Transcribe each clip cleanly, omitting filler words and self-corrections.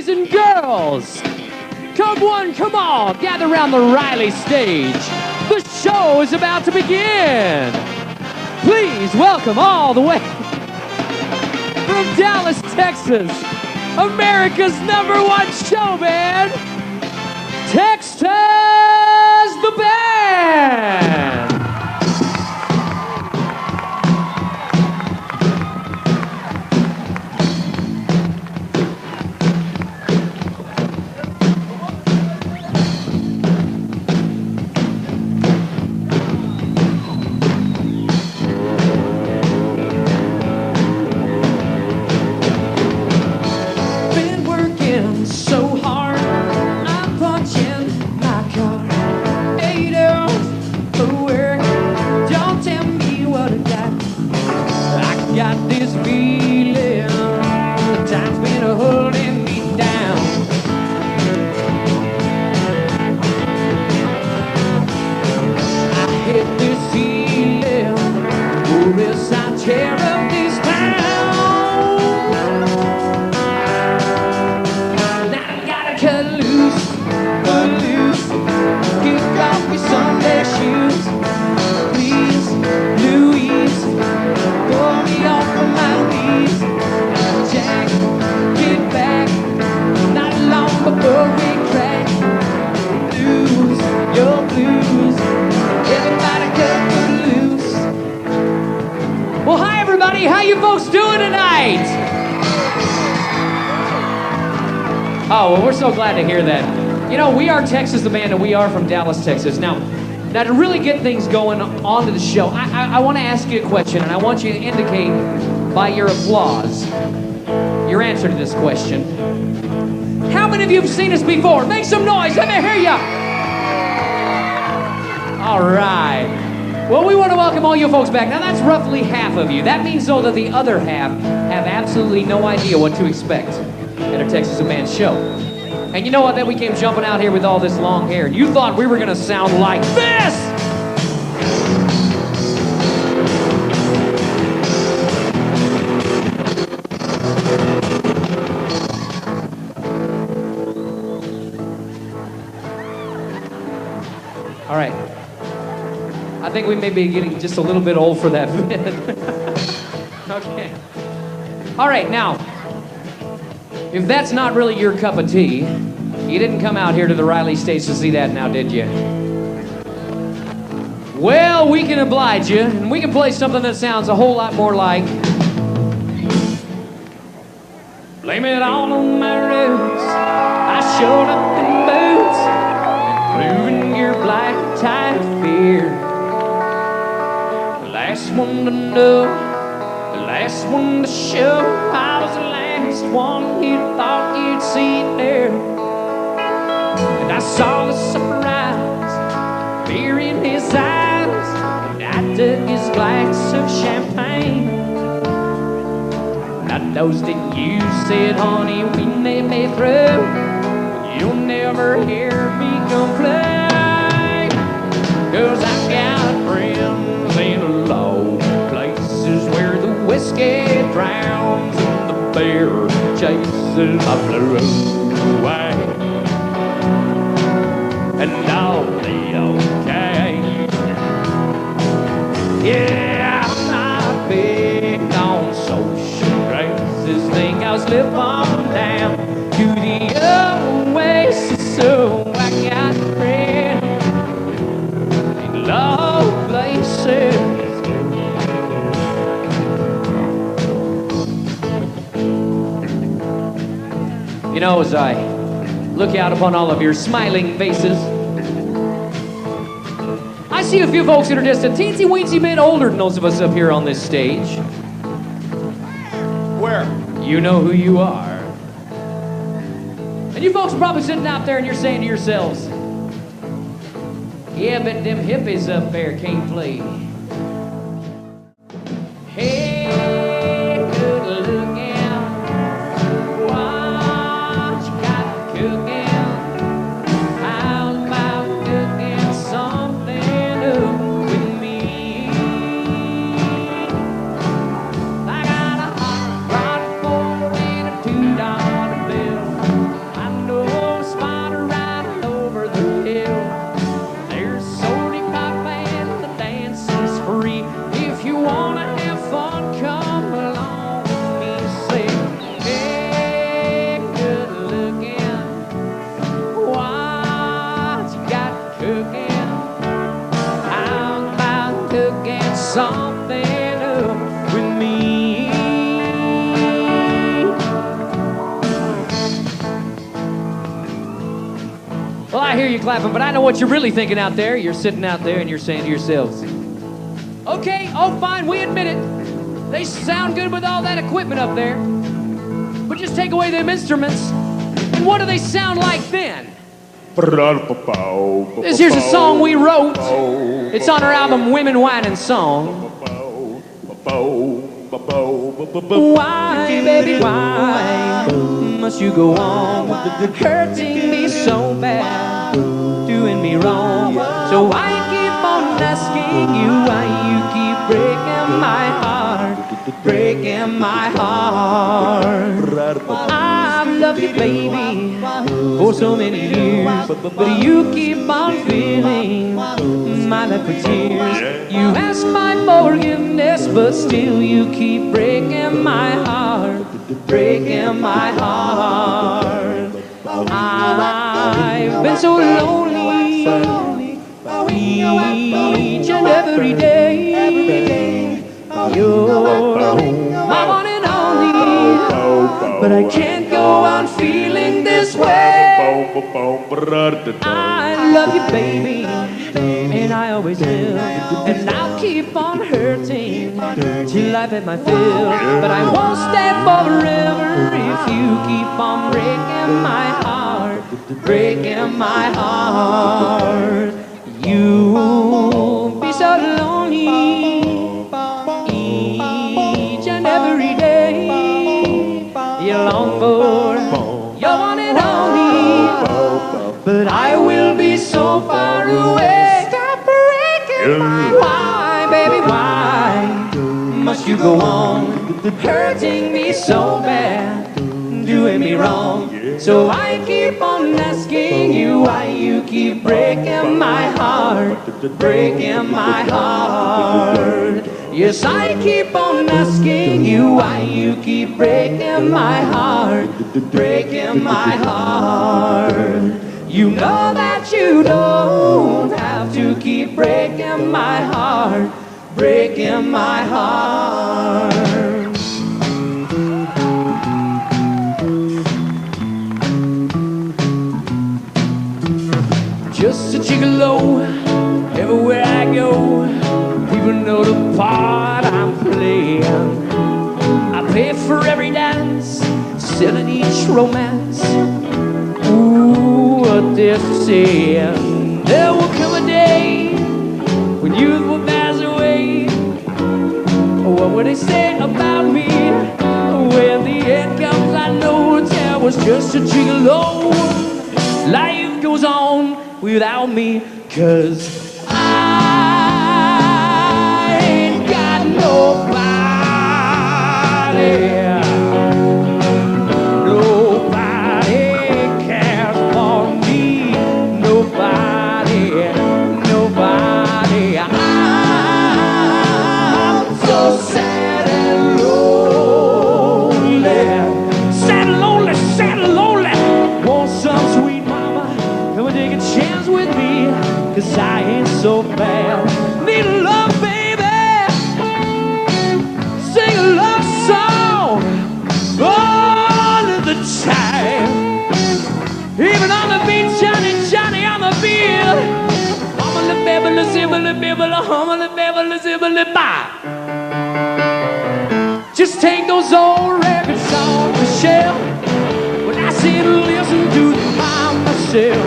boys and girls. Come one, come all, gather around the Riley stage. The show is about to begin. Please welcome all the way from Dallas, Texas, America's #1 show band, Texas the Band. Got this feeling, the time's been holding me down. I hit this ceiling, or else I tear up this town. Now I gotta cut loose, kick off your Sunday shoes. Please, Louise, pull me off of my knees. Jack, get back, not long before we crack. Blues, your blues, everybody cut loose. Well, hi everybody, how you folks doing tonight? Oh, well, we're so glad to hear that. You know, we are Texas the Band, and we are from Dallas, Texas. Now to really get things going on to the show, I want to ask you a question, and I want you to indicate by your applause your answer to this question. How many of you have seen us before? Make some noise, let me hear you. All right. Well, we want to welcome all you folks back. Now, that's roughly half of you. That means, though, that the other half have absolutely no idea what to expect at a Texas the Band show. And you know what? Then we came jumping out here with all this long hair. And you thought we were going to sound like this! All right. I think we may be getting just a little bit old for that bit. Okay. All right, now, if that's not really your cup of tea, you didn't come out here to the Riley stage to see that now, did you? Well, we can oblige you, and we can play something that sounds a whole lot more like... Blame it all on my roots. I showed up in boots and proving your black tie fear. The last one to know, the last one to show. I was the last one you thought you'd see there. And I saw the surprise, fear in his eyes, and I took his glass of champagne. I toasted you, said, honey, we may be through, but you'll never hear me complain. 'Cause I've got friends in low places where the whiskey drowns and the bear chases my blues away. And I'll be okay. Yeah, I'm not big on social graces. Think I'll slip on down to the oasis. So I got friends in low places. You know, as I look out upon all of your smiling faces, I see a few folks that are just a teensy-weensy bit older than those of us up here on this stage. Where? You know who you are. And you folks are probably sitting out there and you're saying to yourselves, yeah, but them hippies up there can't play. Hey, good looking, what you got cooking? How about cooking something up with me? I got a hot rod for and a $2 bill. Well, I hear you clapping, but I know what you're really thinking out there. You're sitting out there and you're saying to yourselves, okay, oh fine, we admit it. They sound good with all that equipment up there. But just take away them instruments, and what do they sound like then? Here's a song we wrote. It's on our album Women, Wine, and Song. Why, baby, why must you go on hurting me so bad, doing me wrong? So I keep on asking you why you keep breaking my heart, breaking my heart. I've loved you, baby, for so many years, but you keep on filling my life with tears. You ask my forgiveness, but still you keep breaking my heart, breaking my heart. I've been so lonely each and every day. You're my one and only, but I can't go on feeling this way. I love you, baby, and I always will, and I'll keep on hurting till I've had my fill. But I won't stay forever if you keep on breaking my heart, breaking my heart. You'll be so lonely each and every day. You long for your one and only, but I will be so far away. Stop breaking my heart. Why, baby, why must you go on hurting me so bad, doing me wrong? So I keep on asking you why you keep breaking my heart, breaking my heart. Yes, I keep on asking you why you keep breaking my heart, breaking my heart. You know that you don't have to keep breaking my heart, breaking my heart. Just a gigolo, everywhere I go, people know the part I'm playing. I pay for every dance, selling each romance. Ooh, what they're saying. There will come a day when youth will pass away. What would they say about me? When the end comes, I know there was just a gigolo. Life goes on without me, 'cause I ain't got nobody. Nobody cares for me. Nobody, nobody. I'm so sad and lonely. Sad and lonely, sad and lonely. Want some sweet mama? Come and take a chance with me, 'cause I ain't so bad. Need love, baby. Sing a love song all of the time. Even on the beach, Johnny, Johnny on the field. I'm on the bibbly, zibbly, bibbly, I'm on the bibbly, zibbly, bye. Just take those old records off the shelf. When I sit and listen to them by myself,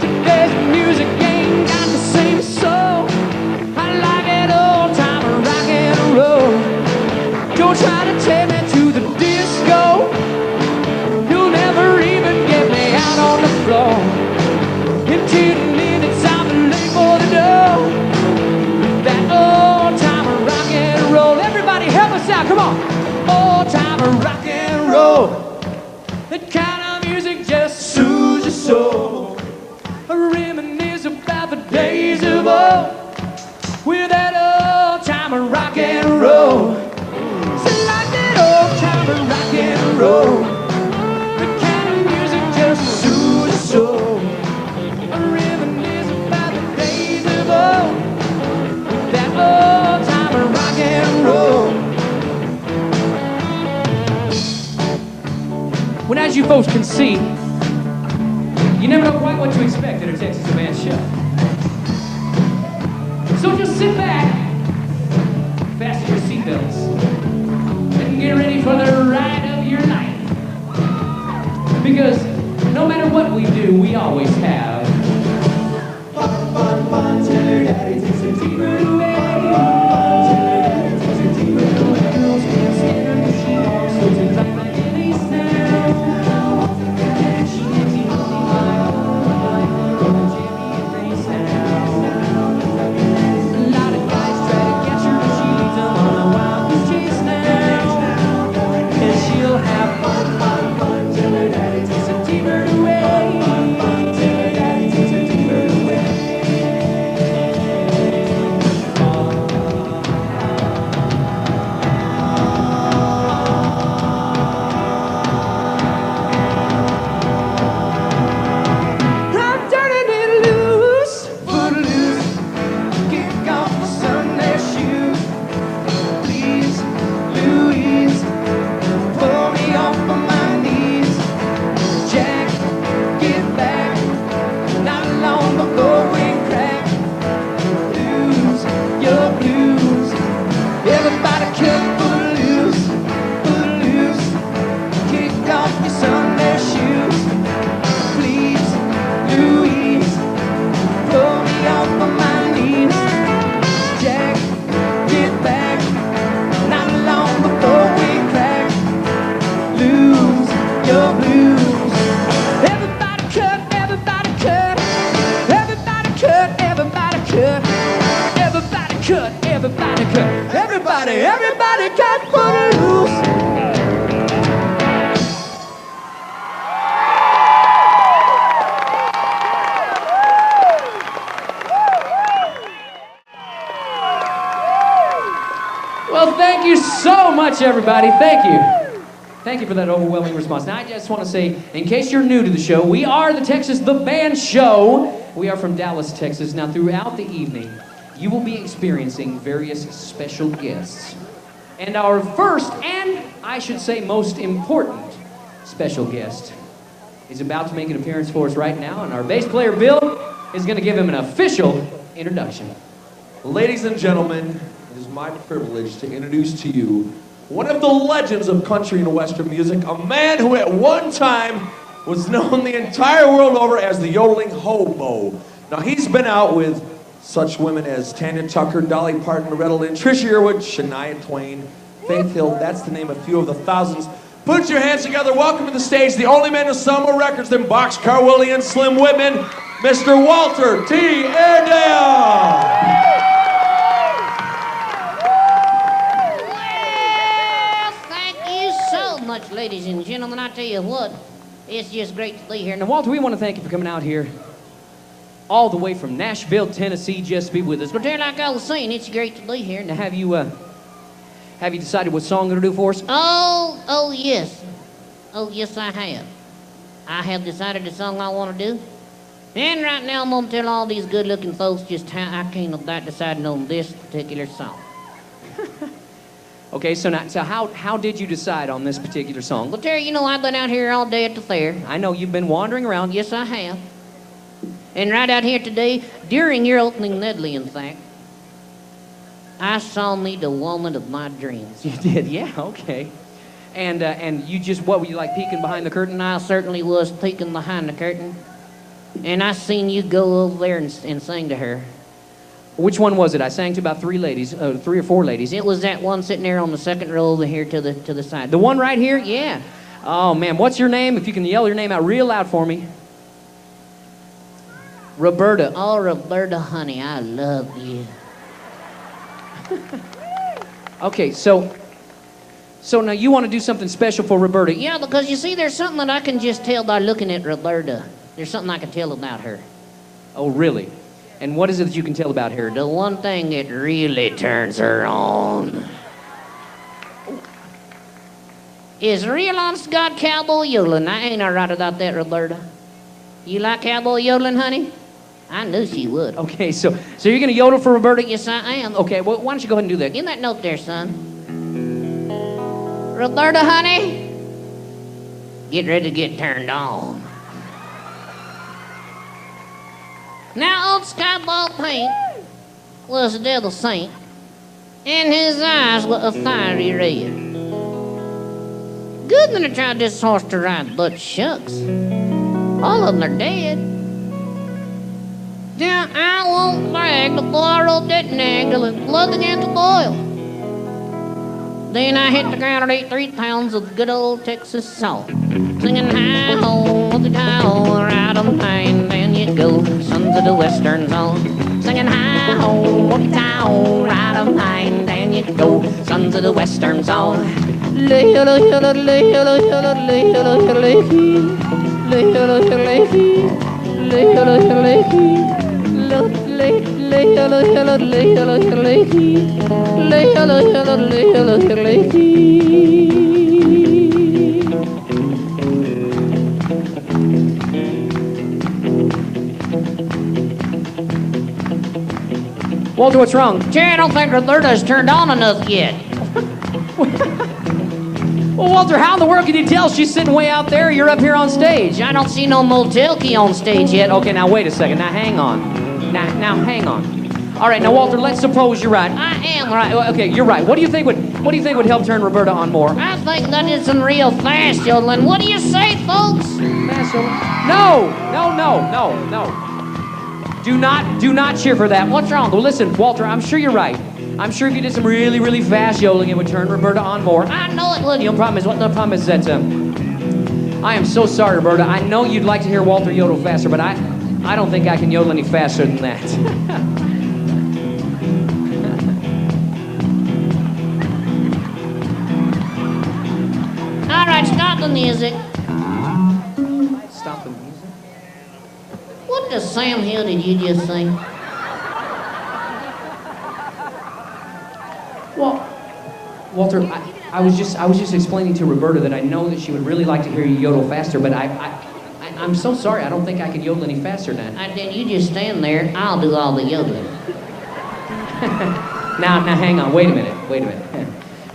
today's music ain't got the same soul. I like it old time rock and roll. Don't try to take me to the disco. You'll never even get me out on the floor. In 10 minutes I'll be late for the door. That old time rock and roll. Everybody help us out, come on. Old time rock and roll. That kind of music just soothes your soul. I reminisce about the days of old with that old time rock and roll. So like that old time rock and roll. The kind of music just soothes your soul. I reminisce about the days of old with that old time rock and roll. When, as you folks can see, You never know quite what to expect at a Texas Band show. So just sit back, fasten your seatbelts, and get ready for the ride of your night. Because no matter what we do, we always have fun, fun, fun, till your daddy takes a T-bird away. Fun, till your daddy takes a T-bird away. Girls can't stand her, but she wants so to drop my Billy's now. She makes me only like Jimmy and Grace now. A lot of guys try to catch her, but she leads them on a wild goose chase now. And she'll have fun, fun, fun, till her daddy takes a T-bird away. Fun, fun, till her daddy takes a T-bird away. I'm turning it loose, footloose. Kick off the Sunday shoes. Please, Louise, pull me off of my knees. Jack, get back. Not long before we crack. Lose your blues. Everybody cut footloose, footloose. Kick off your Sunday shoes. Please, Louise, pull me off of my knees. Jack, get back. Not long before we crack. Lose your blues. Everybody cut, everybody cut. Everybody cut, everybody cut. Everybody cut, everybody cut. Everybody cut footloose. Well, thank you so much, everybody. Thank you. Thank you for that overwhelming response. Now, I just want to say, in case you're new to the show, we are the Texas The Band Show. We are from Dallas, Texas. Now, throughout the evening, you will be experiencing various special guests. And our first, and I should say most important, special guest is about to make an appearance for us right now, and our bass player, Bill, is going to give him an official introduction. Ladies and gentlemen, it is my privilege to introduce to you one of the legends of country and western music, a man who at one time was known the entire world over as the yodeling hobo. Now, he's been out with such women as Tanya Tucker, Dolly Parton, Loretta Lynn, Trisha Yearwood, Shania Twain, Faith Hill. That's to name a few of the thousands. Put your hands together. Welcome to the stage, the only man to sell more records than Boxcar Willie and Slim Whitman, Mr. Walter T. Airedale. Much, ladies and gentlemen. I tell you what, it's just great to be here. Now, Walter, we want to thank you for coming out here all the way from Nashville, Tennessee, just to be with us. But there, like I was saying, it's great to be here. Now, have you decided what song you're going to do for us? Oh, yes. Oh, yes, I have. I have decided the song I want to do. And right now, I'm going to tell all these good-looking folks just how I came about deciding on this particular song. Okay, so how did you decide on this particular song? Well, Terry, you know, I've been out here all day at the fair. I know you've been wandering around. Yes, I have. And right out here today, during your opening medley, in fact, I saw me the woman of my dreams. You did, yeah, okay. And you just, what, were you like peeking behind the curtain? I certainly was peeking behind the curtain. And I seen you go over there and sing to her. Which one was it? I sang to about three or four ladies. It was that one sitting there on the second row over here to the side. The one right here? Yeah. Oh, man, what's your name? If you can yell your name out real loud for me. Roberta. Oh, Roberta, honey, I love you. Okay, so now you want to do something special for Roberta? Yeah, because you see, there's something that I can just tell by looking at Roberta. There's something I can tell about her. Oh, really? And what is it that you can tell about her? The one thing that really turns her on is real honest God cowboy yodeling. I ain't all right about that, Roberta. You like cowboy yodeling, honey? I knew she would. Okay, so you're going to yodel for Roberta? Yes, I am. Okay, well, why don't you go ahead and do that? Give that note there, son. Roberta, honey, get ready to get turned on. Now, old Skyball Paint was a devil saint, and his eyes were a fiery red. Good that I tried this horse to ride, but shucks, all of them are dead. Now, I won't brag, but boy, I rode that nag till his blood began to boil. Then I hit the ground and ate 3 pounds of good old Texas salt. Singing hi-ho, whoopie-hi-ho, ride 'em high and down you go, sons of the western zone. Singing hi-ho, whoopie-hi-ho, ride 'em high and down you go, sons of the western zone. Lay-hello, hello, lay-hello, hello, lay-hello, hello, lay-hello, hello, lay-hello, hello, lay-hello, hello, lay-hello, hello, lay-hello, hello, lay-hello, hello. Walter, what's wrong? Jerry, I don't think Roberta's turned on enough yet. Well, Walter, how in the world can you tell she's sitting way out there? You're up here on stage. I don't see no motel key on stage yet. Okay, now wait a second. Now hang on. Now hang on. All right, now Walter, let's suppose you're right. I am right. Okay, you're right. What do you think would help turn Roberta on more? I think that is some real fast yodeling. What do you say, folks? Fast yodeling? No. Do not cheer for that. What's wrong? Well, listen, Walter, I'm sure you're right. I'm sure if you did some really, really fast yodeling, it would turn Roberta on more. I know it would. The problem is that I am so sorry, Roberta. I know you'd like to hear Walter yodel faster, but I don't think I can yodel any faster than that. All right, stop the music. Stop the music? What the Sam Hill did you just sing? Well, Walter, I was just explaining to Roberta that I know that she would really like to hear you yodel faster, but I'm so sorry. I don't think I can yodel any faster than that. Then you just stand there. I'll do all the yodeling. Now, hang on. Wait a minute.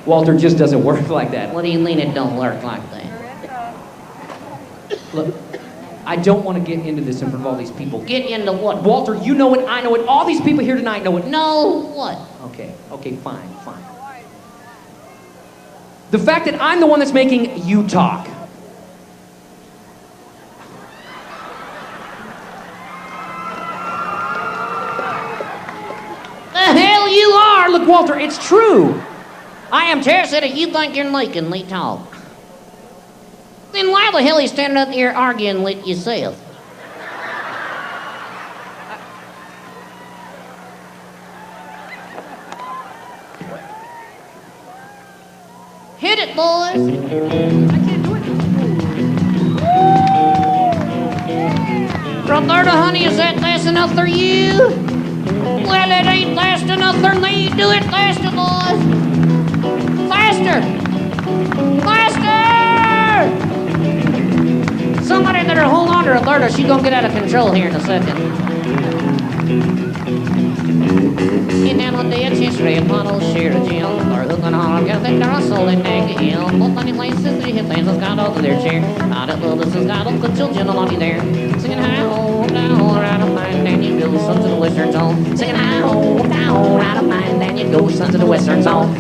Walter just doesn't work like that. What do you mean it don't work like that? Look, I don't want to get into this in front of all these people. Get into what? Walter, you know it. I know it. All these people here tonight know it. No, what? Okay, fine. The fact that I'm the one that's making you talk. The hell you are! Look, Walter, it's true. I am terrified if you think you're making me talk. Then why the hell are you standing up here arguing with yourself? Hit it, boys! I can't do it. Roberta, honey, is that fast enough for you? Well, it ain't fast enough for me. Do it faster, boys! Faster! Somebody better hold on to Roberta. She's gonna get out of control here in a second. Get down on the edge, history upon old Sheriff Jim. Or hooking on, I'm gonna think they're a soul in Naggy Hill. Both funny places, three hit things, has got all to their chair. Out at Lotus has got all the children along there. Singing hi-ho, down, right of mine, and you go, sons of the western zone. Singing hi-ho, down, right of mine, and you go, sons of the western zone.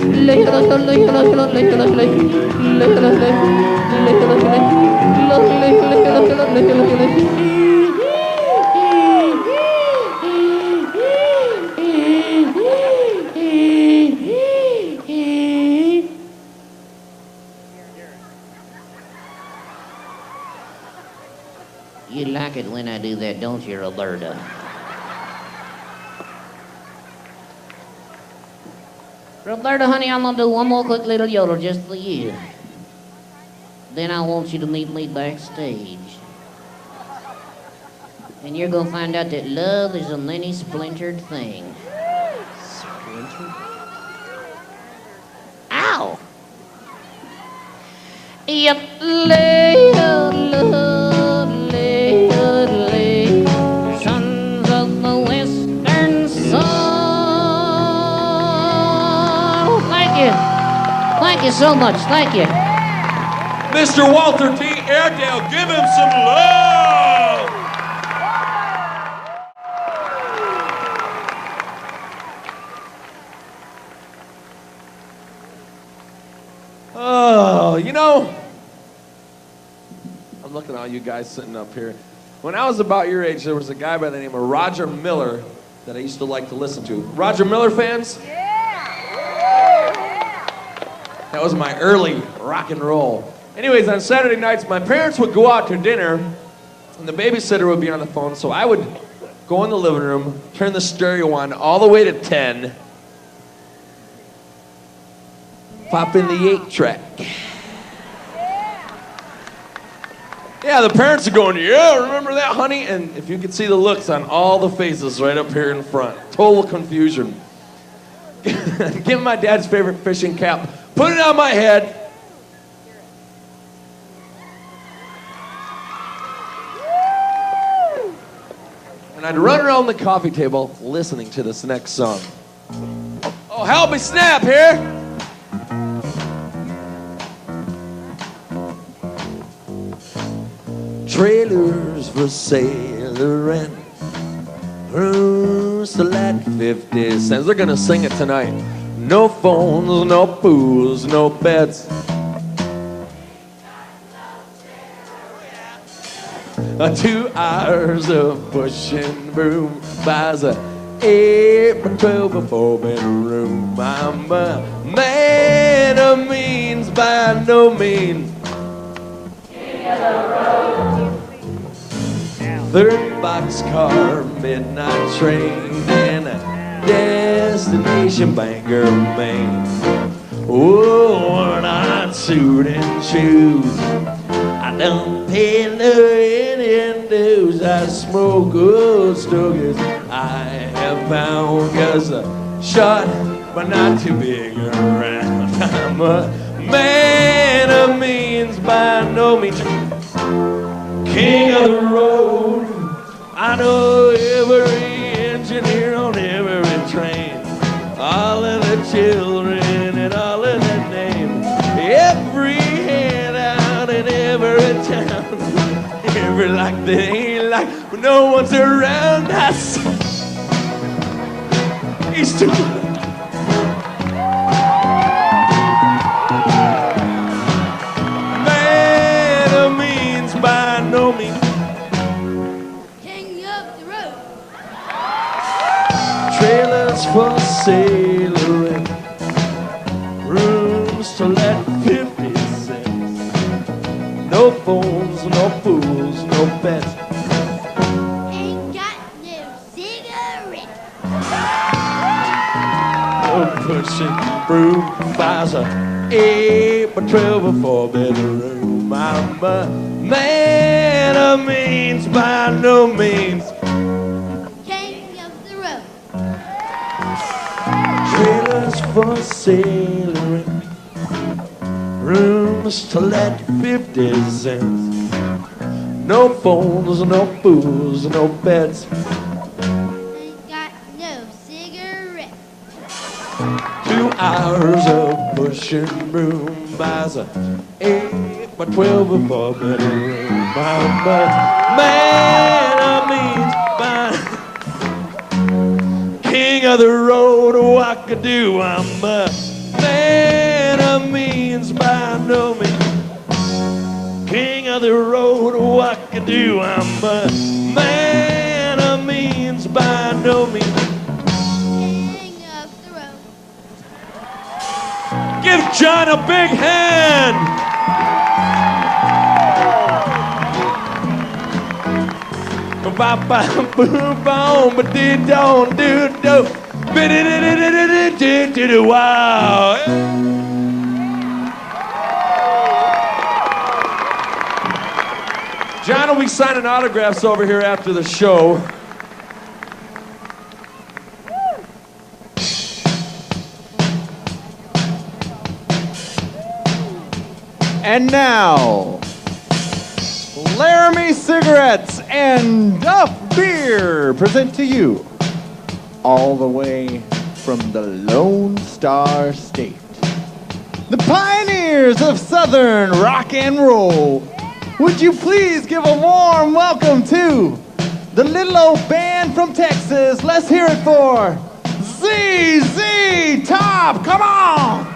You like it when I do that, don't you, Roberta? Roberta, honey, I'm gonna do one more quick little yodel just for you. Then I want you to meet me backstage. And you're gonna find out that love is a many splintered thing. Splintered? Ow! Yep, lay, sons of the western soul. Thank you so much, thank you. Mr. Walter T. Airedale, give him some love! all you guys sitting up here. When I was about your age, there was a guy by the name of Roger Miller that I used to like to listen to. Roger Miller fans? That was my early rock and roll. Anyways, on Saturday nights, my parents would go out to dinner, and the babysitter would be on the phone, so I would go in the living room, turn the stereo on all the way to 10, pop in the 8-track. Yeah, the parents are going, yeah, remember that, honey? And if you could see the looks on all the faces right up here in front, total confusion. Get my dad's favorite fishing cap, put it on my head. And I'd run around the coffee table listening to this next song. Oh, help me snap here. Trailers for sale or rent, rooms to let 50 cents. They're gonna sing it tonight. No phones, no pools, no beds. 2 hours of pushing broom buys a 8 by 12 or 4-bedroom. I'm a man of means by no means. 3rd boxcar, midnight train, and a destination Bangor, Maine. Oh, one-eyed suit and shoes. I don't pay no Indian dues. I smoke good stogies. I have found 'cause short but not too big around. I'm a man of means by no means. King of the road. I know every engineer on every train, all of the children and all of their names, every hand out in every town, every like they ain't like when no one's around us. He's too. Man of means by no means. Trailers for sale and rooms to let 50 cents. No phones, no pools, no beds. Ain't got no cigarette. No pushing broom buys a 8 by 12 or 4-bedroom. I'm a man of means by no means. Trailers for sale and rooms to let 50 cents. No phones, no booze, no beds. Ain't got no cigarette. 2 hours of pushing broom buys a 8 by 12 or 4-bedroom. I'm a man of means by king of the road, wackadoo. I'm a man of means by no means. King of the road, wackadoo. I'm a man of means by no means. King of the road. Give John a big hand. Ba ba boom boom ba dee don't do do ba dee dee dee dee dee dee dee. Wow. John will be signing autographs over here after the show. And now, Laramie Cigarettes and Duff Beer present to you, all the way from the Lone Star State, the pioneers of Southern rock and roll. Would you please give a warm welcome to the little old band from Texas? Let's hear it for ZZ Top. Come on!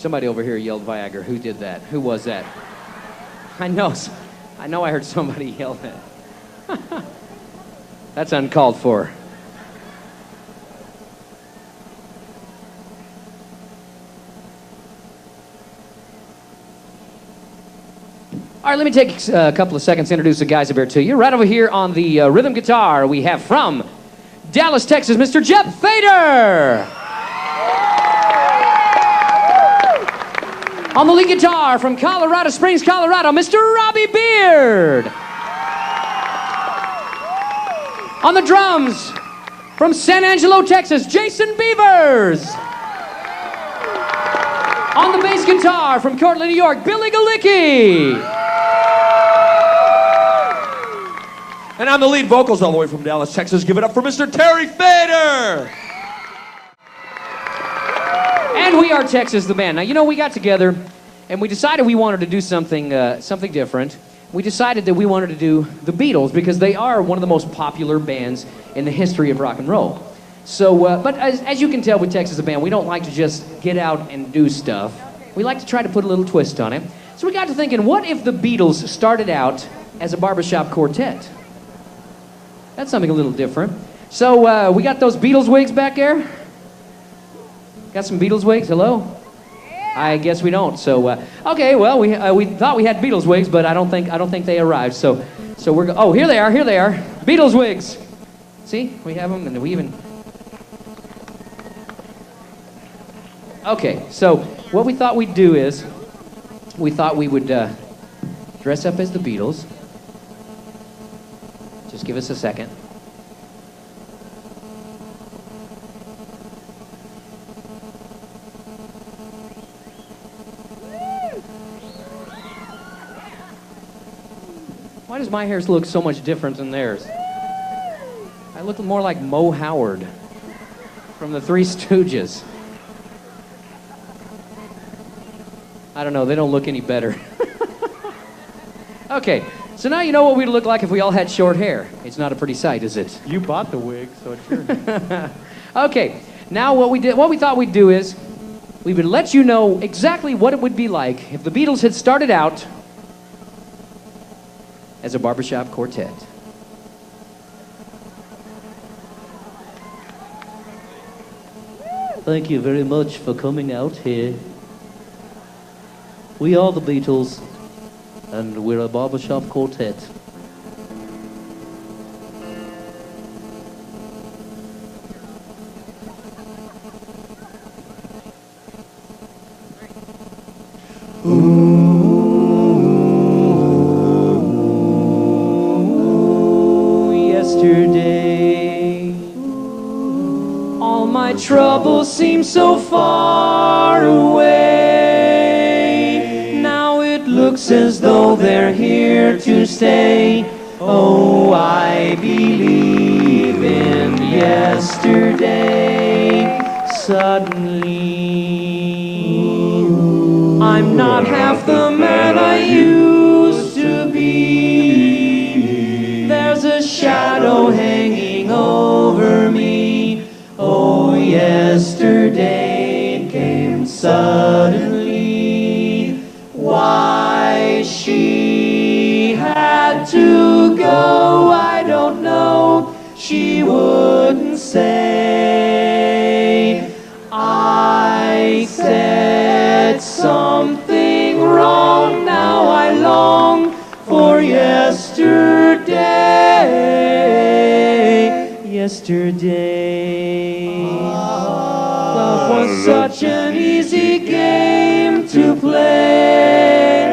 Somebody over here yelled Viagra. Who did that? Who was that? I know I heard somebody yell that. That's uncalled for. All right, let me take a couple of seconds to introduce the guys up here to you. Right over here on the rhythm guitar, we have from Dallas, Texas, Mr. Jeff Fator. On the lead guitar from Colorado Springs, Colorado, Mr. Robbie Beard. On the drums from San Angelo, Texas, Jason Beavers. On the bass guitar from Cortland, New York, Billy Galicki. And on the lead vocals all the way from Dallas, Texas, give it up for Mr. Terry Fator. And we are Texas the Band. Now, you know, we got together and we decided we wanted to do something different. We decided that we wanted to do the Beatles because they are one of the most popular bands in the history of rock and roll. So, but as you can tell with Texas the Band, we don't like to just get out and do stuff. We like to try to put a little twist on it. So we got to thinking, what if the Beatles started out as a barbershop quartet? That's something a little different. So we got those Beatles wigs back there. Got some Beatles wigs? Hello? I guess we don't. So okay, well we thought we had Beatles wigs, but I don't think they arrived. So we're oh, here they are. Beatles wigs. See, we have them, and we even. Okay, so what we thought we'd do is, we thought we would dress up as the Beatles. Just give us a second. Why does my hair look so much different than theirs? I look more like Mo Howard from the Three Stooges. I don't know, they don't look any better. Okay, so now you know what we'd look like if we all had short hair. It's not a pretty sight, is it? You bought the wig, so it's yours. Okay, now what we thought we'd do is, we would let you know exactly what it would be like if the Beatles had started out as a barbershop quartet. Thank you very much for coming out here. We are the Beatles, and we're a barbershop quartet. Yesterday, all my troubles seem so far away. Now it looks as though they're here to stay. Oh, I believe in yesterday. Suddenly, I'm not half the man I used to be. There's a shadow hanging over me. Oh, yesterday came suddenly. Why she had to go, I don't know. She wouldn't say. I said something wrong. Now I long for yesterday. Yesterday, love was such an easy game to play.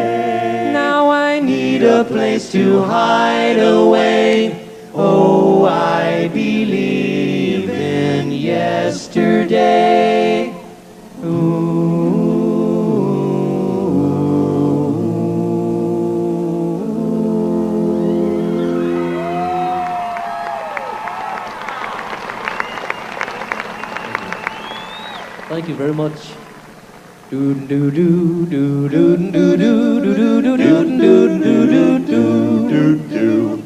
Now I need a place to hide away. Oh, I believe in yesterday. Thank you very much. Do do do do do do do do do do do do do.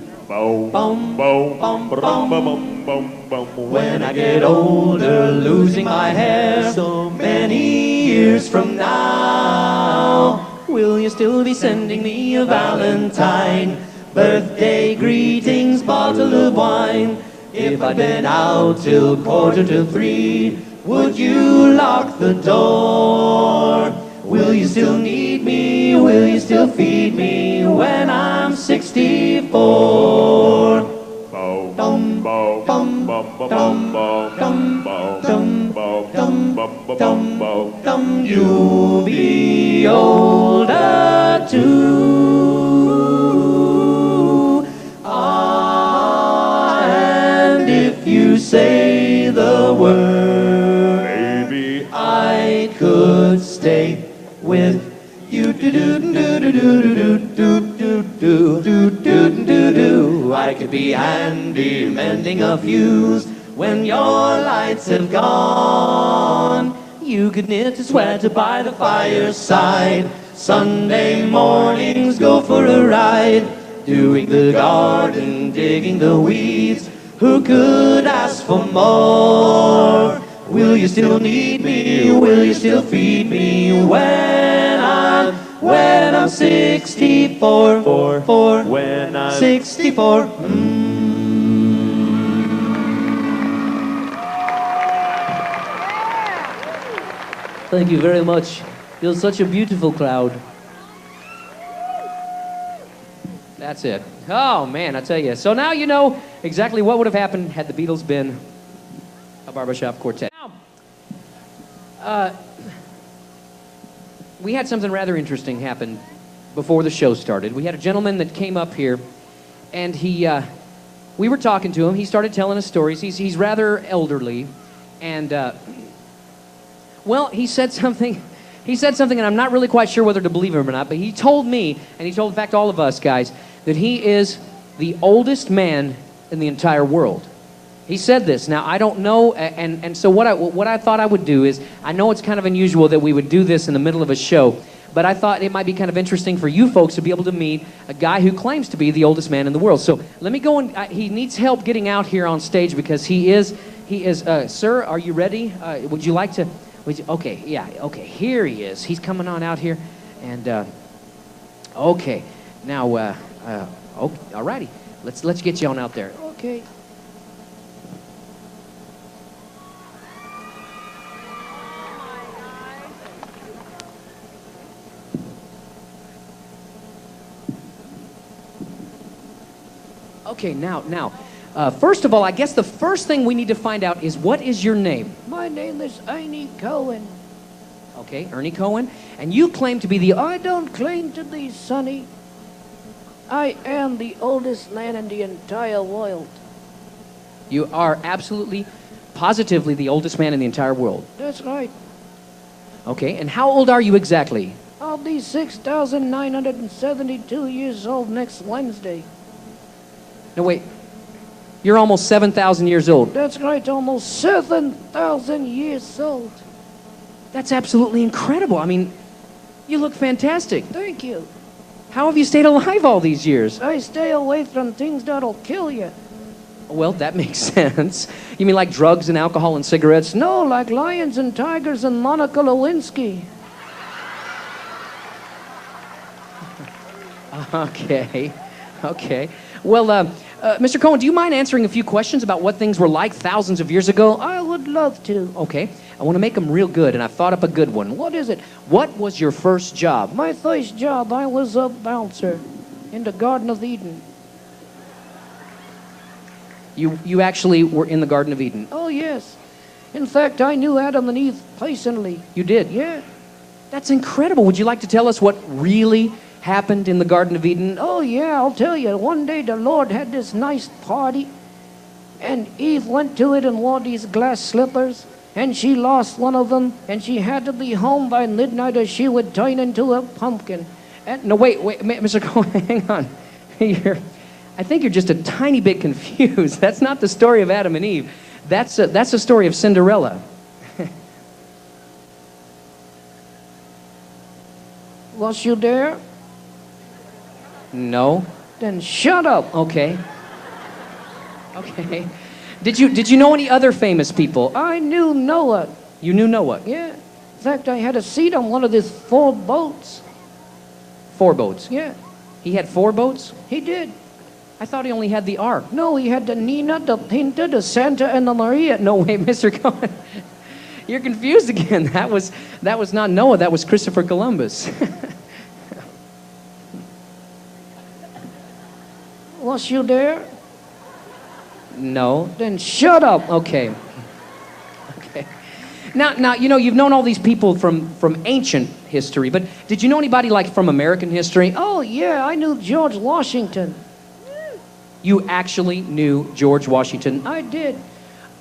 When I get older, losing my hair, so many years from now, will you still be sending me a valentine? Birthday greetings, bottle of wine. If I'd been out till 2:45, would you lock the door? Will you still need me? Will you still feed me when I'm 64? Dum, dum, dum, dum, dum, dum, dum, you'll be older too. Ah, and if you say the word, maybe I could stay with you. I could be handy mending a fuse when your lights have gone. You could knit a sweater by the fireside. Sunday mornings go for a ride, doing the garden, digging the weeds. Who could ask for more? Will you still need me? Will you still feed me when I'm 64? When I'm 64. Thank you very much. You're such a beautiful crowd. That's it. Oh, man, I tell you. So now you know exactly what would have happened had the Beatles been a barbershop quartet. Now, we had something rather interesting happen before the show started. We had a gentleman that came up here, and we were talking to him. He started telling us stories. He's rather elderly, and, well, he said something, and I'm not really quite sure whether to believe him or not, but he told me, and he told, in fact, all of us guys, that he is the oldest man in the entire world. He said this. Now, I don't know, and so what I thought I would do is, I know it's kind of unusual that we would do this in the middle of a show, but I thought it might be kind of interesting for you folks to be able to meet a guy who claims to be the oldest man in the world. So let me go and, he needs help getting out here on stage because he is, sir, are you ready? Would you like to, okay, yeah, okay, here he is. He's coming on out here, and, okay, now, okay, alrighty, let's get you on out there. Okay. Okay, now, first of all, I guess the first thing we need to find out is what is your name? My name is Ernie Cohen. Okay, Ernie Cohen. And you claim to be the... I don't claim to be, Sonny. I am the oldest man in the entire world. You are absolutely, positively the oldest man in the entire world. That's right. Okay, and how old are you exactly? I'll be 6,972 years old next Wednesday. No, wait. You're almost 7,000 years old. That's right, almost 7,000 years old. That's absolutely incredible. I mean, you look fantastic. Thank you. How have you stayed alive all these years? I stay away from things that'll kill you. Well, that makes sense. You mean like drugs and alcohol and cigarettes? No, like lions and tigers and Monica Lewinsky. Okay. Well, Mr. Cohen, do you mind answering a few questions about what things were like thousands of years ago? I would love to. Okay. I want to make them real good, and I've thought up a good one. What is it? What was your first job? My first job, I was a bouncer in the Garden of Eden. You actually were in the Garden of Eden? Oh, yes. In fact, I knew Adam and Eve personally. You did? Yeah. That's incredible. Would you like to tell us what really happened in the Garden of Eden? Oh, yeah, I'll tell you. One day the Lord had this nice party, and Eve went to it and wore these glass slippers, and she lost one of them, and she had to be home by midnight or she would turn into a pumpkin. And, no, wait, Mr. Cohen, hang on. I think you're just a tiny bit confused. That's not the story of Adam and Eve. That's the story of Cinderella. Was you there? No. Then shut up. Okay. Did you know any other famous people? I knew Noah. You knew Noah? Yeah. fact, I had a seat on one of these 4 boats. 4 boats. Yeah, He had 4 boats? he did. I thought he only had the Ark. No, he had the Nina, the Pinta, the Santa, and the Maria. No, wait, Mr. Cohen. You're confused again. That was not Noah. That was Christopher Columbus. Was you there? No. Then shut up. Okay. Okay. Now, you know, you've known all these people from ancient history, but did you know anybody like from American history? Oh, yeah, I knew George Washington. You actually knew George Washington? I did.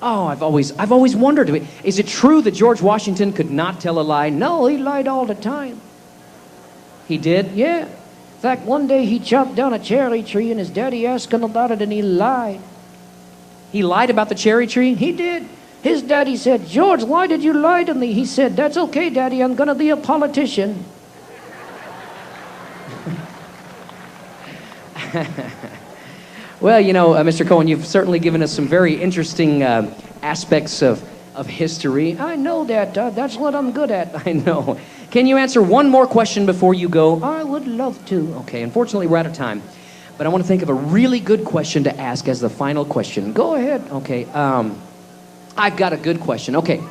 Oh, I've always wondered. Is it true that George Washington could not tell a lie? No, he lied all the time. He did? Yeah. In fact, one day he chopped down a cherry tree and his daddy asked him about it and he lied. He lied about the cherry tree? He did. His daddy said, George, why did you lie to me? He said, that's okay, Daddy, I'm going to be a politician. Well, you know, Mr. Cohen, you've certainly given us some very interesting aspects of history. I know that. That's what I'm good at. I know. Can you answer one more question before you go? I would love to. Okay, unfortunately, we're out of time. But I want to think of a really good question to ask as the final question. Go ahead. Okay, I've got a good question. Okay.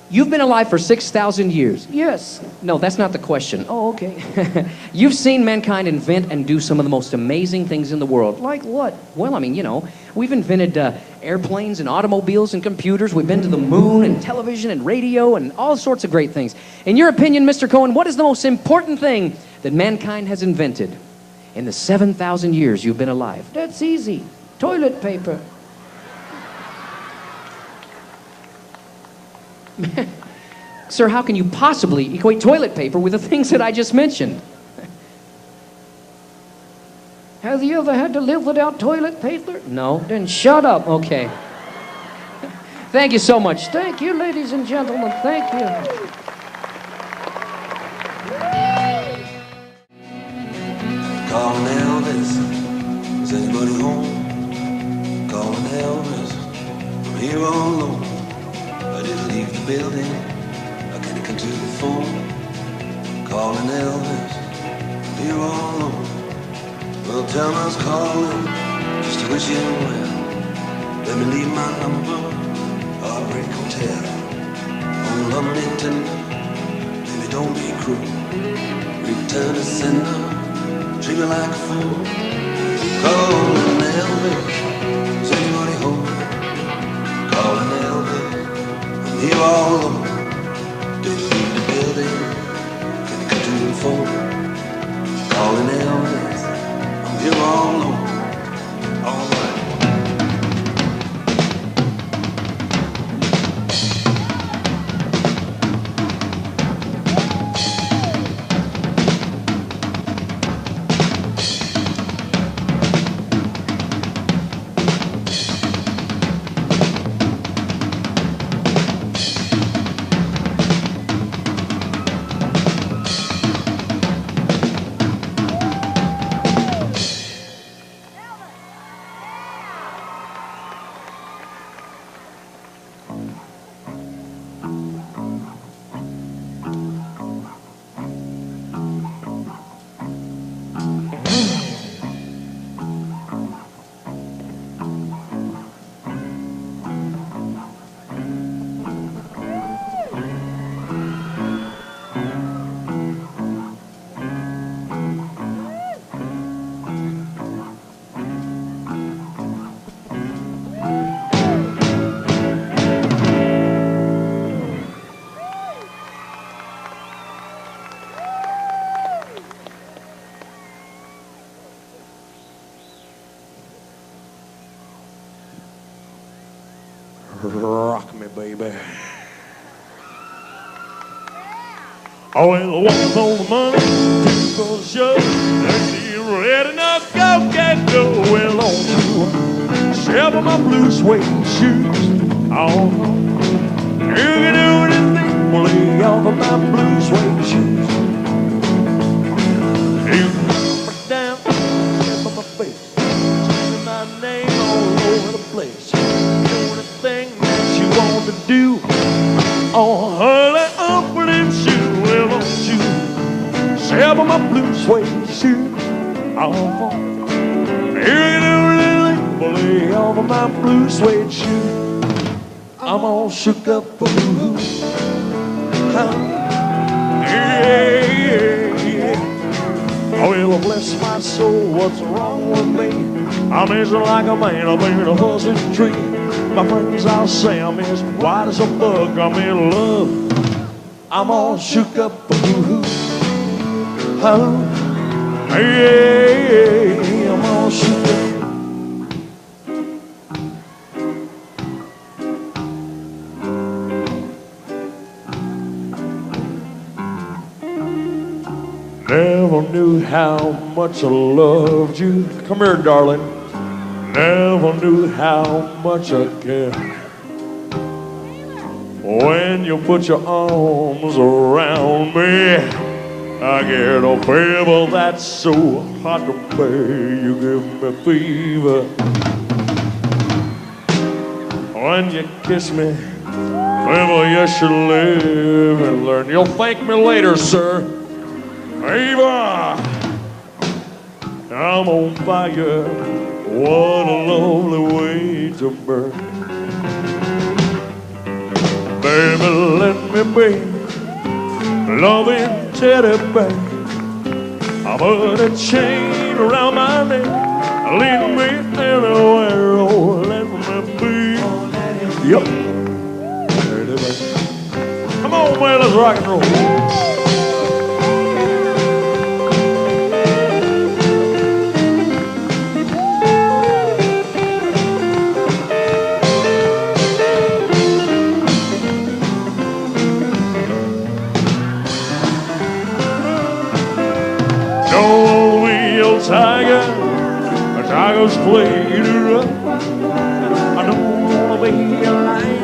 You've been alive for 6,000 years. Yes. No, that's not the question. Oh, okay. You've seen mankind invent and do some of the most amazing things in the world. Like what? Well, I mean, you know, we've invented airplanes and automobiles and computers. We've been to the moon and television and radio and all sorts of great things. In your opinion, Mr. Cohen, what is the most important thing that mankind has invented in the 7,000 years you've been alive? That's easy. Toilet paper. Sir, how can you possibly equate toilet paper with the things that I just mentioned? Have you ever had to live without toilet paper? No. Then shut up. Okay. Thank you so much. Thank you, ladies and gentlemen. Thank you. Calling Elvis, is anybody home? Calling Elvis, I'm here all alone. I didn't leave the building, I can't come to the phone. Calling Elvis, I'm here all alone. Well, tell me I was calling, just to wish you well. Let me leave my number, Heartbreak Hotel. On Lumlington, baby don't be cruel. Return to sender, treat me like a fool. Calling Elvis, is anybody home? Calling Elvis, I'm here all alone. Didn't leave the building, can't come to the phone. Calling Elvis, I'm here all alone. All right. Rock me, baby. Oh, well, one for the money, two for the show. If you're ready now, go, get go. Well, on seven my blue suede shoes. Oh, you can do anything, lay off of my blue suede shoes. You knock me down, step on my face, screaming my name all over the place. Do anything that you want to do. Oh, honey, Uncle and Sue, well, don't you sell my blue suede shoe. Oh, here you do, lay over my blue suede shoe. I'm all shook up, ooh, oh, well, bless my soul, what's wrong with me? I'm as like a man up in a hussy tree. My friends, I'll say I'm as white as a bug. I'm in love. I'm all shook up, ooh, oh, hey, I'm all shook up. Never knew how much I loved you. Come here, darling. Never knew how much I cared. When you put your arms around me, I get a fever that's so hot to bear. You give me fever. When you kiss me, well, you should live and learn. You'll thank me later, sir. Eva, I'm on fire. What a lovely way to burn. Baby, let me be loving teddy bear. I put a chain around my neck. Lead me anywhere. Oh, let me be. Yup. Come on, man, let's rock and roll. Tiger, a tiger's played her up. I don't wanna be a lion.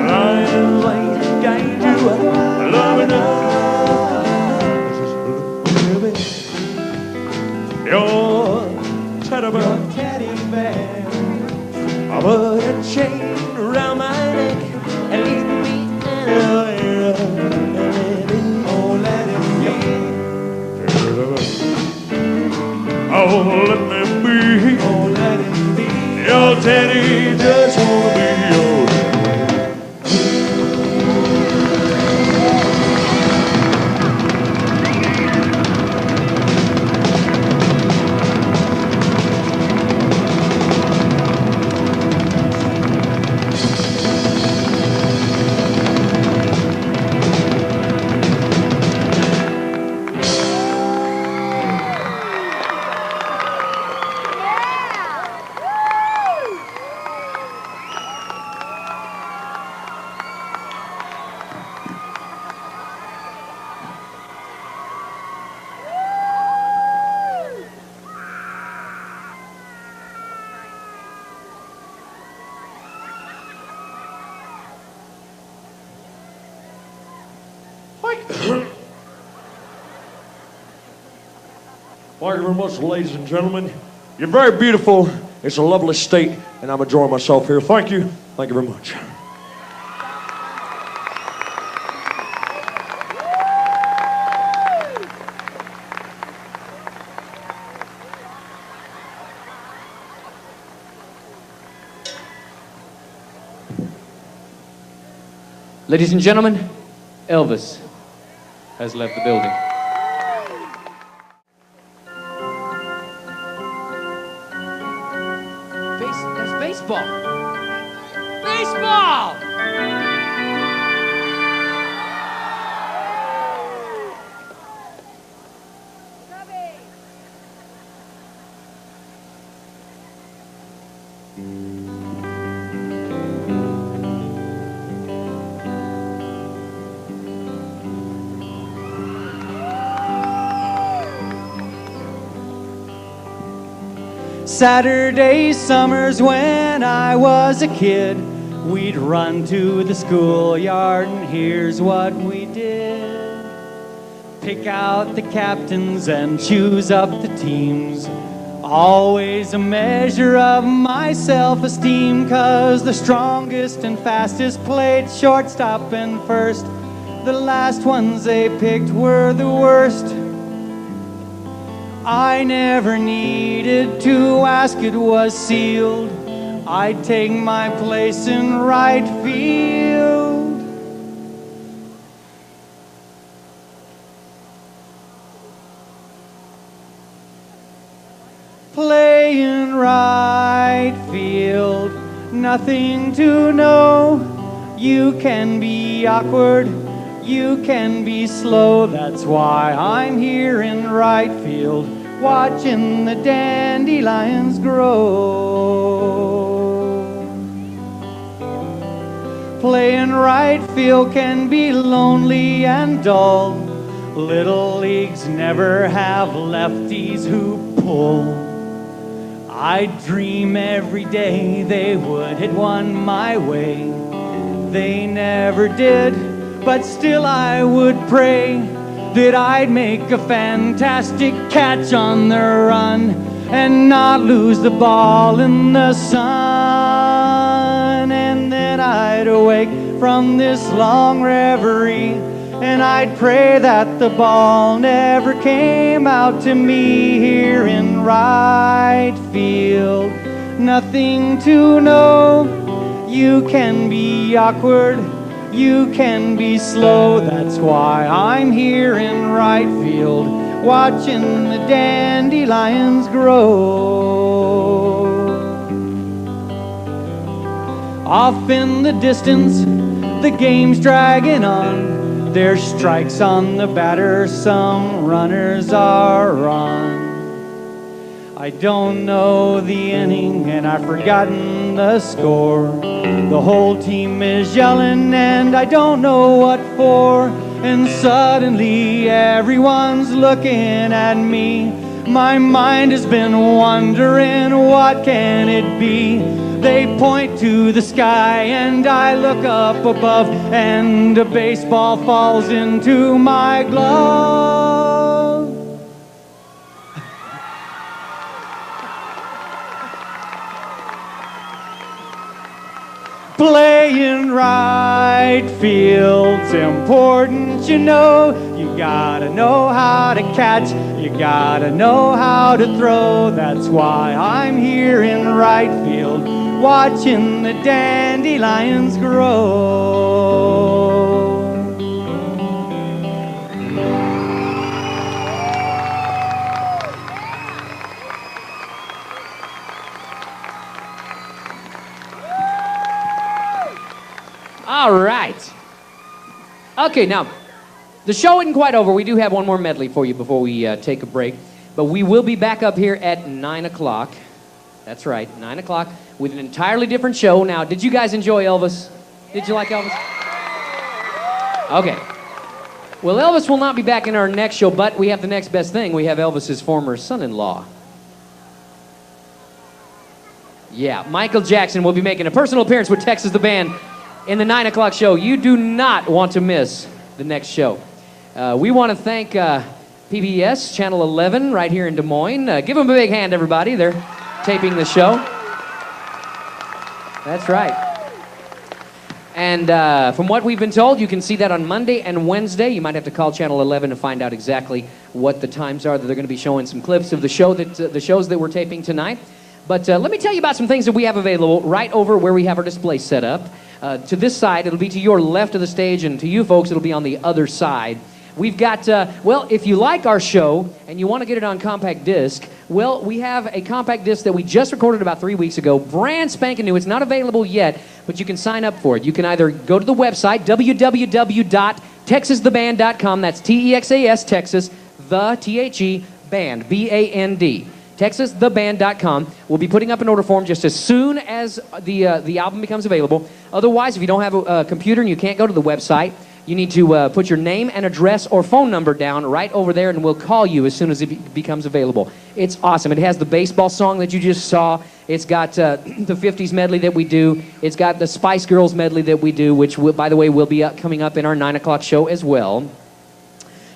Lions ain't got you. I love enough. Your teddy bear. I put a chain around my neck and lead me anywhere. Oh, let it be. Oh, let me be. Oh, let it be. Your teddy just wanna be yours. Thank you very much, ladies and gentlemen. You're very beautiful. It's a lovely state, and I'm enjoying myself here. Thank you. Thank you very much. Ladies and gentlemen, Elvis has left the building. That's baseball. Baseball! Saturday summers when I was a kid, we'd run to the schoolyard and here's what we did. Pick out the captains and choose up the teams. Always a measure of my self-esteem, 'cause the strongest and fastest played shortstop and first. The last ones they picked were the worst. I never needed to ask, it was sealed. I'd take my place in right field. Play in right field, nothing to know. You can be awkward, you can be slow. That's why I'm here in right field, watching the dandelions grow. Playing right field can be lonely and dull. Little leagues never have lefties who pull. I dream every day they would hit one my way. They never did, but still I would pray that I'd make a fantastic catch on the run and not lose the ball in the sun. And then I'd awake from this long reverie, and I'd pray that the ball never came out to me here in right field. Nothing to know. You can be awkward, you can be slow. That's why I'm here in right field, watching the dandelions grow. Off in the distance, the game's dragging on. There's strikes on the batter, some runners are on. I don't know the inning and I've forgotten the score. The whole team is yelling and I don't know what for. And suddenly everyone's looking at me. My mind has been wondering, what can it be? They point to the sky and I look up above, and a baseball falls into my glove. Playing right field's important, you know. You gotta know how to catch, you gotta know how to throw. That's why I'm here in right field, watching the dandelions grow. All right. Okay, now, the show isn't quite over. We do have one more medley for you before we take a break. But we will be back up here at 9 o'clock. That's right, 9 o'clock with an entirely different show. Now, did you guys enjoy Elvis? Did you like Elvis? Okay. Well, Elvis will not be back in our next show, but we have the next best thing. We have Elvis's former son-in-law. Yeah, Michael Jackson will be making a personal appearance with Texas the Band in the 9 o'clock show. You do not want to miss the next show. We want to thank PBS Channel 11 right here in Des Moines. Give them a big hand, everybody. They're taping the show. That's right. And from what we've been told, you can see that on Monday and Wednesday. You might have to call Channel 11 to find out exactly what the times are that they're going to be showing some clips of the show the shows that we're taping tonight. But let me tell you about some things that we have available right over where we have our display set up. To this side, it'll be to your left of the stage, and to you folks, it'll be on the other side. We've got, well, if you like our show and you want to get it on compact disc, well, we have a compact disc that we just recorded about 3 weeks ago, brand spanking new. It's not available yet, but you can sign up for it. You can either go to the website, www.texastheband.com. That's T-E-X-A-S, Texas, the T-H-E, band, B-A-N-D. TexasTheBand.com. We'll be putting up an order form just as soon as the album becomes available. Otherwise, if you don't have a computer and you can't go to the website, you need to put your name and address or phone number down right over there, and we'll call you as soon as it becomes available. It's awesome. It has the baseball song that you just saw. It's got the 50s medley that we do. It's got the Spice Girls medley that we do, which, by the way, will be coming up in our 9 o'clock show as well.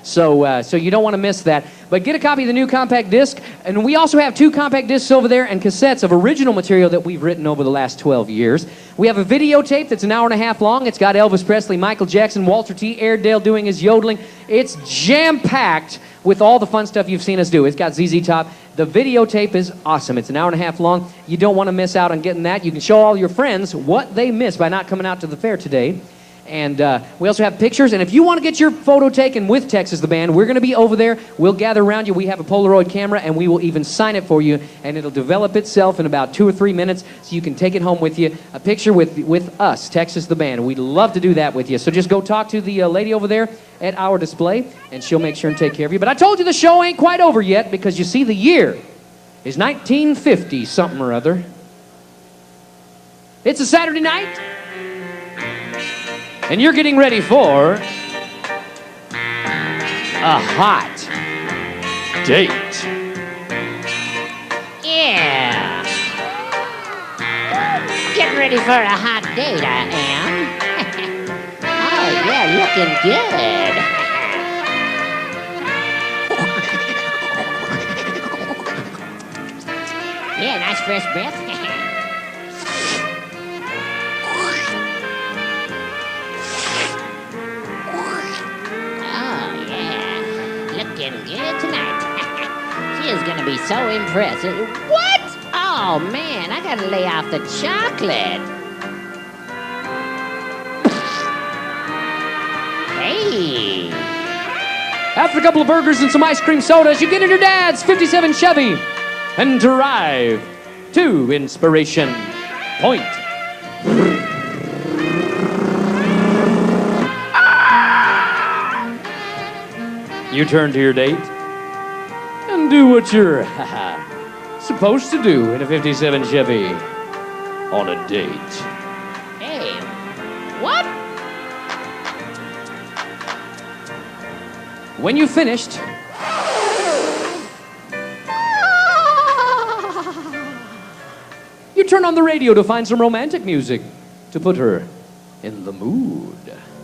So you don't want to miss that. But get a copy of the new compact disc. And we also have 2 compact discs over there and cassettes of original material that we've written over the last 12 years. We have a videotape that's an hour and a half long. It's got Elvis Presley, Michael Jackson, Walter T. Airedale doing his yodeling. It's jam-packed with all the fun stuff you've seen us do. It's got ZZ Top. The videotape is awesome. It's an hour and a half long. You don't want to miss out on getting that. You can show all your friends what they missed by not coming out to the fair today. And we also have pictures. And if you want to get your photo taken with Texas the Band, we're going to be over there. We'll gather around you. We have a Polaroid camera, and we will even sign it for you. And it'll develop itself in about 2 or 3 minutes, so you can take it home with you. A picture with us, Texas the Band. We'd love to do that with you. So just go talk to the lady over there at our display, and she'll make sure and take care of you. But I told you the show ain't quite over yet, because you see, the year is 1950 something or other. It's a Saturday night, and you're getting ready for a hot date. Yeah. Getting ready for a hot date, I am. Oh, yeah, looking good. Yeah, nice fresh breath. Oh, yeah. Looking good tonight. She is gonna be so impressed. What? Oh, man, I gotta lay off the chocolate. Hey. After a couple of burgers and some ice cream sodas, you get in your dad's 57 Chevy and drive to Inspiration Point. You turn to your date and do what you're supposed to do in a 57 Chevy on a date. Hey. What? When you finished, you turn on the radio to find some romantic music to put her in the mood.